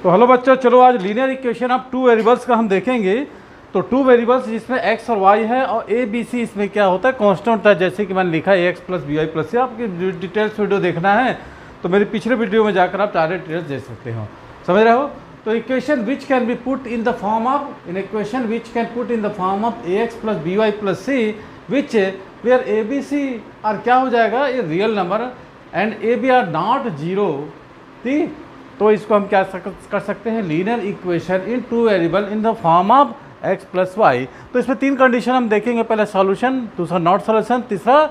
तो हेलो बच्चों, चलो आज linear equation of two variables का हम देखेंगे। तो टू वेरिएबल्स जिसमें x और y है और a b c इसमें क्या होता है, कांस्टेंट होता है। जैसे कि मैंने लिखा है x plus B Y plus C. आपकी डिटेल्स वीडियो देखना है तो मेरे पिछले वीडियो में जाकर आप सारे डिटेल्स देख सकते हो। समझ रहे हो? तो equation which can be put in the form of equation which can put in the form of ax plus B Y plus c which where a b c और क्या हो जाएगा, ये real number and a b are not zero. ठीक, तो इसको हम क्या कर सकते हैं, linear equation in two variable in the form of x plus y. तो इसमें तीन कंडीशन हम देखेंगे, पहला सॉल्यूशन, दूसरा नॉट सॉल्यूशन, तीसरा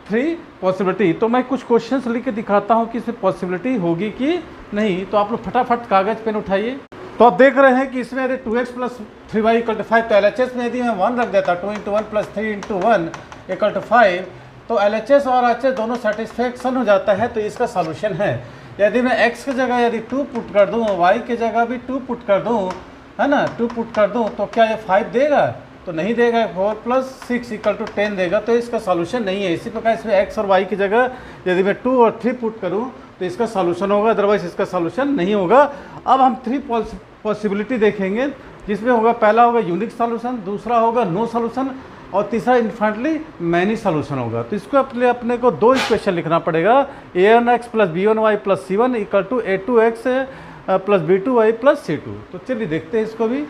थ्री पॉसिबिलिटी। तो मैं कुछ क्वेश्चंस लिख के दिखाता हूँ कि इसमें पॉसिबिलिटी होगी कि नहीं। तो आप लोग फटाफट कागज पेन उठाइए। तो आप देख रहे हैं कि इसमें यदि 2x plus 3y equal to 5, तो LHS में यदि मैं 1 रख देता, 2 × 1 प्लस 3 × 1 इक्वल टू 5, तो LHS और RHS दोनों सेटिस्फेक्शन हो जाता है। तो इसका सॉल्यूशन है, यदि मैं x की जगह यदि 2 पुट कर दूँ, y की जगह भी 2 पुट कर दूँ, है ना, 2 पुट कर दूँ, तो क्या ये 5 देगा? तो नहीं देगा। 4 + 6 = 10 देगा। तो इसका सॉल्यूशन नहीं है। इसी प्रकार इसमें x और y की जगह यदि मैं 2 और 3 पुट करूँ तो इसका सॉल्यूशन होगा, अदरवाइज इसका सॉल्यूशन नहीं होगा। अब हम 3 पॉसिबिलिटी देखेंगे, जिसमें होगा, पहला होगा यूनिक सॉल्यूशन, दूसरा होगा नो सॉल्यूशन और तीसरा इन्फिनिटली मैनी सॉल्यूशन होगा। तो इसको अपने को दो इक्वेशन लिखना पड़ेगा, a1x plus b1y plus c1 equal to a2x plus b2y plus c2। तो चलिए देखते हैं इसको भी।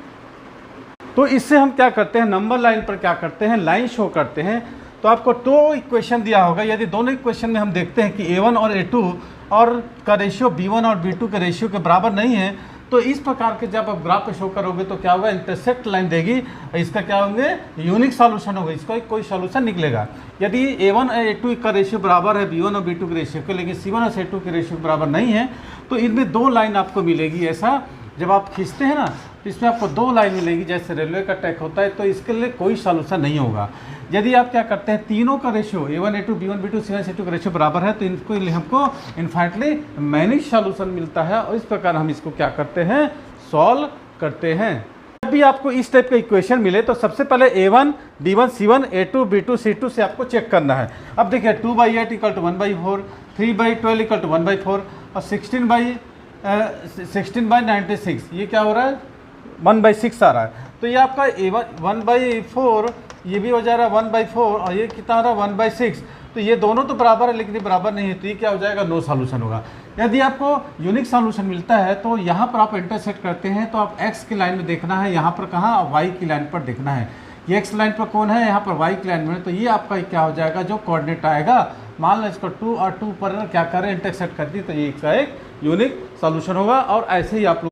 तो इससे हम क्या करते हैं, नंबर लाइन पर क्या करते हैं, लाइन शो करते हैं। तो आपको दो इक्वेशन दिया होगा, यदि दोनों इक्वेशन में हम देखते हैं कि a1 और a2 और का रेशियो b1 और b2 के रेशियो के बराबर नहीं है, तो इस प्रकार के जब आप ग्राफ पे शो करोगे तो क्या होगा, इंटरसेक्ट लाइन देगी, इसका क्या होंगे, यूनिक सॉल्यूशन होगा, इसका कोई सॉल्यूशन निकलेगा। यदि a1 और a2 का रेशियो बराबर है b1 और b2 के रेशियो के, लेकिन c1 और c2 के रेशियो बराबर नहीं है, तो इनमें दो लाइन आपको मिलेगी। ऐसा जब आप खींचते हैं ना, तो इसमें आपको दो लाइन मिलेगी, जैसे रेलवे का ट्रैक होता है। तो इसके लिए कोई सॉल्यूशन नहीं होगा। यदि आप क्या करते हैं, तीनों का ratio a1 a2 b1 b2 c1 c2 का रेशियो बराबर है, तो इनको लिए हमको इनफाइनटली मैनी सॉल्यूशन मिलता है। और इस प्रकार हम इसको क्या करते हैं, सॉल्व करते हैं। जब भी आपको इस टाइप का इक्वेशन मिले तो सबसे पहले a1 b1 c1 a2 b2 c2 से आपको चेक करना है। अब देखिए 2/8 = 1/4, 3/12 = 1/4 और 16/96 ये क्या हो रहा है, 1/6 आ रहा है। तो ये आपका a1 1/4, ये भी हो जा रहा है 1/4 और ये कितना आ रहा है 1/6। तो ये दोनों तो बराबर है, लेकिन ये बराबर नहीं है, तो ये क्या हो जाएगा, नो सॉल्यूशन होगा। यदि आपको यूनिक सॉल्यूशन मिलता है तो यहाँ पर आप इंटरसेक्ट करते हैं, तो आप x की लाइन में देखना है, यहाँ पर कहाँ, y की लाइन पर देखना है। ये x लाइन पर कौन है, यहाँ पर y की लाइन में। तो ये आपका क्या हो जाएगा, जो कोऑर्डिनेट आएगा, मान लो इसको 2 और 2 पर क्या करें, इंटरसेक्ट करती है, तो ये इसका एक यूनिक सॉल्यूशन होगा। और ऐसे ही आप लोग